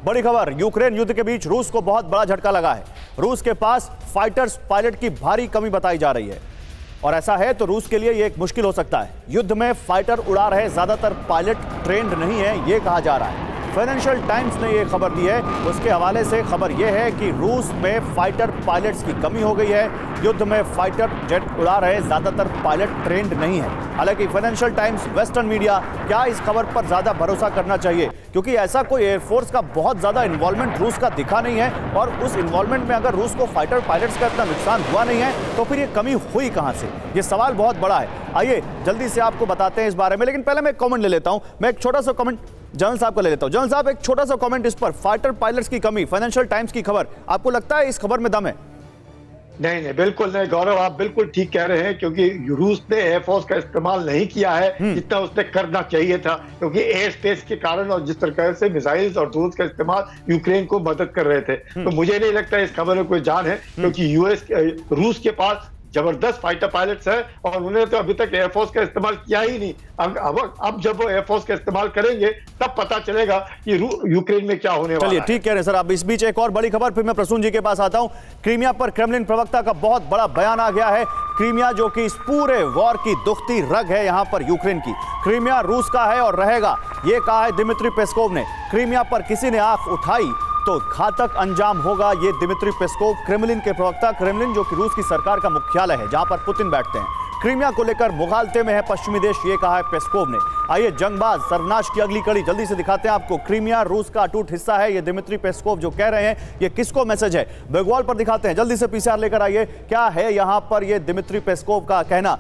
बड़ी खबर, यूक्रेन युद्ध के बीच रूस को बहुत बड़ा झटका लगा है। रूस के पास फाइटर्स पायलट की भारी कमी बताई जा रही है और ऐसा है तो रूस के लिए यह एक मुश्किल हो सकता है। युद्ध में फाइटर उड़ा रहे ज्यादातर पायलट ट्रेंड नहीं है, यह कहा जा रहा है। फाइनेंशियल टाइम्स ने यह खबर दी है, उसके हवाले से खबर यह है कि रूस में फाइटर पायलट्स की कमी हो गई है। युद्ध में फाइटर जेट उड़ा रहे ज्यादातर पायलट ट्रेंड नहीं है। हालांकि फाइनेंशियल टाइम्स, वेस्टर्न मीडिया, क्या इस खबर पर ज्यादा भरोसा करना चाहिए, क्योंकि ऐसा कोई एयरफोर्स का बहुत ज्यादा इन्वॉल्वमेंट रूस का दिखा नहीं है और उस इन्वॉल्वमेंट में अगर रूस को फाइटर पायलट्स का इतना नुकसान हुआ नहीं है तो फिर ये कमी हुई कहां से? ये सवाल बहुत बड़ा है। आइए जल्दी से आपको बताते हैं इस बारे में, लेकिन पहले मैं एक कमेंट ले लेता हूं। मैं एक छोटा सा कमेंट जनरल साहब को ले लेता हूं। जनरल साहब, एक छोटा सा कमेंट इस पर, फाइटर पायलट्स की कमी, फाइनेंशियल टाइम्स की खबर, आपको लगता है इस खबर में दम है? नहीं, बिल्कुल नहीं गौरव, आप बिल्कुल ठीक कह रहे हैं, क्योंकि रूस ने एयरफोर्स का इस्तेमाल नहीं किया है जितना उसने करना चाहिए था, क्योंकि एयर स्पेस के कारण और जिस तरह से मिसाइल्स और ड्रोन्स का इस्तेमाल यूक्रेन को मदद कर रहे थे। तो मुझे नहीं लगता इस खबर में कोई जान है, क्योंकि रूस के पास जबरदस्त फाइटर पायलट्स है और उन्होंने तो अभी तक एयरफोर्स का इस्तेमाल किया ही नहीं। अब जब वो एयरफोर्स का इस्तेमाल करेंगे तब पता चलेगा कि यूक्रेन में क्या होने वाला है। चलिए ठीक कह रहे हैं सर। अब इस बीच एक और बड़ी खबर, फिर मैं प्रसून जी के पास आता हूं। क्रीमिया पर क्रेमलिन प्रवक्ता का बहुत बड़ा बयान आ गया है। क्रीमिया जो कि इस पूरे वॉर की दुखती रग है यहां पर यूक्रेन की, क्रीमिया रूस का है और रहेगा, यह कहा है दिमित्री पेस्कोव ने। क्रीमिया पर किसी ने आंख उठाई तो घातक अंजाम होगा, ये दिमित्री पेस्कोव, क्रेमलिन के प्रवक्ता। क्रेमलिन जो कि रूस की सरकार का मुख्यालय है जहां पर पुतिन बैठते हैं, क्रीमिया को लेकर मुगालते में है पश्चिमी देश, ये कहा है पेस्कोव ने। आइए जंगबाज सरनाश की अगली कड़ी जल्दी से दिखाते हैं आपको। क्रीमिया रूस का अटूट हिस्सा है, ये दिमित्री पेस्कोव जो कह रहे हैं, ये किसको मैसेज है, वेगवाल पर दिखाते हैं। जल्दी से पीसीआर लेकर आइए, क्या है यहां पर ये दिमित्री पेस्कोव का कहना।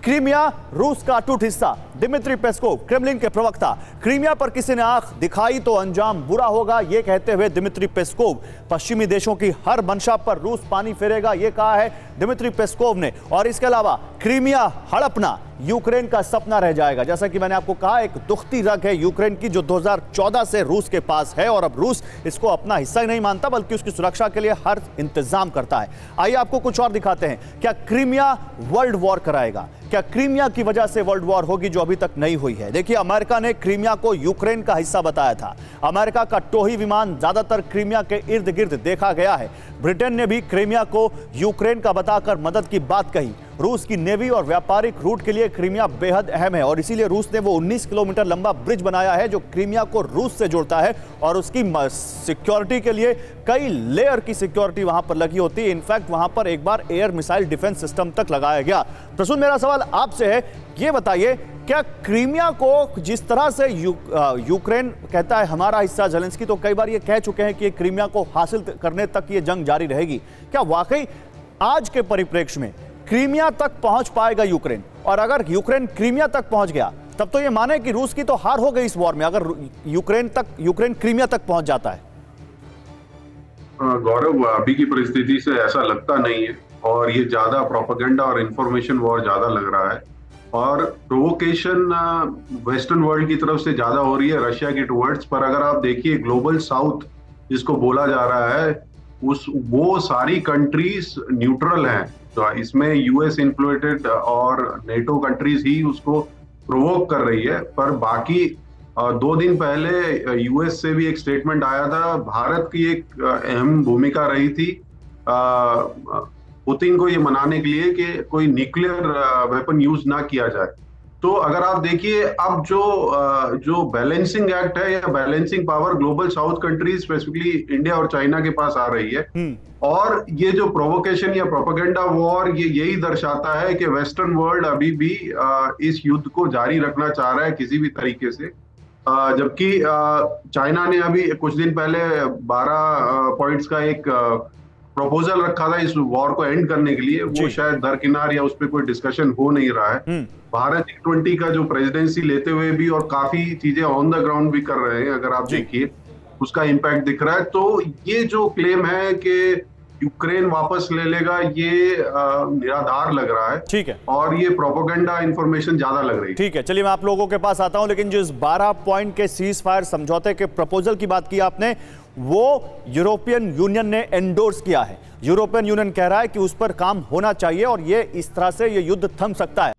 क्रीमिया रूस का अटूट हिस्सा, दिमित्री पेस्कोव, क्रेमलिन के प्रवक्ता। क्रीमिया पर किसी ने आंख दिखाई तो अंजाम बुरा होगा, यह कहते हुए दिमित्री पेस्कोव, पश्चिमी देशों की हर मंशा पर रूस पानी फेरेगा, यह कहा है दिमित्री पेस्कोव ने। और इसके अलावा क्रीमिया हड़पना यूक्रेन का सपना रह जाएगा। जैसा कि मैंने आपको कहा, एक दुखती रग है यूक्रेन की जो 2014 से रूस के पास है और अब रूस इसको अपना हिस्सा ही नहीं मानता बल्कि उसकी सुरक्षा के लिए हर इंतजाम करता है। आइए आपको कुछ और दिखाते हैं। क्या क्रीमिया वर्ल्ड वॉर कराएगा? क्या क्रीमिया की वजह से वर्ल्ड वॉर होगी जो अभी तक नहीं हुई है? देखिए, अमेरिका ने क्रीमिया को यूक्रेन का हिस्सा बताया था। अमेरिका का टोही विमान ज्यादातर क्रीमिया के इर्द गिर्द देखा गया है। ब्रिटेन ने भी क्रीमिया को यूक्रेन का बताकर मदद की बात कही। रूस की नेवी और व्यापारिक रूट के लिए क्रीमिया बेहद अहम है और इसीलिए रूस ने वो 19 किलोमीटर लंबा ब्रिज बनाया है जो क्रीमिया को रूस से जोड़ता है और उसकी सिक्योरिटी के लिए कई लेयर की सिक्योरिटी वहां पर लगी होती है। इनफैक्ट वहां पर एक बार एयर मिसाइल डिफेंस सिस्टम तक लगाया गया। प्रसून, मेरा सवाल आपसे है, ये बताइए, क्या क्रीमिया को जिस तरह से यूक्रेन कहता है हमारा हिस्सा, ज़ेलेंस्की तो कई बार ये कह चुके हैं कि क्रीमिया को हासिल करने तक ये जंग जारी रहेगी, क्या वाकई आज के परिप्रेक्ष्य में क्रीमिया तक पहुंच पाएगा यूक्रेन? और अगर यूक्रेन क्रीमिया तक पहुंच गया तब तो ये माने कि रूस की तो हार हो गई इस वॉर में, अगर यूक्रेन क्रीमिया तक पहुंच जाता है। गौरव, अभी की परिस्थिति से ऐसा लगता नहीं है और ये ज्यादा प्रोपेगेंडा और इंफॉर्मेशन वॉर ज्यादा लग रहा है और प्रोवोकेशन वेस्टर्न वर्ल्ड की तरफ से ज्यादा हो रही है रशिया की टुवर्ड्स। पर अगर आप देखिए ग्लोबल साउथ जिसको बोला जा रहा है, वो सारी कंट्रीज न्यूट्रल हैं, तो इसमें यूएस इन्फ्लुएटेड और नेटो कंट्रीज ही उसको प्रोवोक कर रही है। पर बाकी 2 दिन पहले यूएस से भी एक स्टेटमेंट आया था, भारत की एक अहम भूमिका रही थी पुतिन को ये मनाने के लिए कि कोई न्यूक्लियर वेपन यूज ना किया जाए। तो अगर आप देखिए अब जो बैलेंसिंग एक्ट है या balancing power global south countries specifically India और चाइना के पास आ रही है और ये जो प्रोवोकेशन या प्रोपेगेंडा वॉर ये यही दर्शाता है कि वेस्टर्न वर्ल्ड अभी भी इस युद्ध को जारी रखना चाह रहा है किसी भी तरीके से। जबकि चाइना ने अभी कुछ दिन पहले 12 पॉइंट्स का एक प्रपोजल रखा था इस वॉर को एंड करने के लिए, वो शायद दरकिनार या उस पर कोई डिस्कशन हो नहीं रहा है। भारत G20 का जो प्रेसिडेंसी लेते हुए भी और काफी चीजें ऑन द ग्राउंड भी कर रहे हैं, अगर आप देखिए उसका इम्पैक्ट दिख रहा है। तो ये जो क्लेम है कि यूक्रेन वापस ले लेगा, ये निराधार लग रहा है। ठीक है, और ये प्रोपेगेंडा इंफॉर्मेशन ज्यादा लग रही है। ठीक है, चलिए मैं आप लोगों के पास आता हूं, लेकिन जो इस 12 पॉइंट के सीज फायर समझौते के प्रपोजल की बात की आपने, वो यूरोपियन यूनियन ने एंडोर्स किया है। यूरोपियन यूनियन कह रहा है कि उस पर काम होना चाहिए और ये इस तरह से ये युद्ध थम सकता है।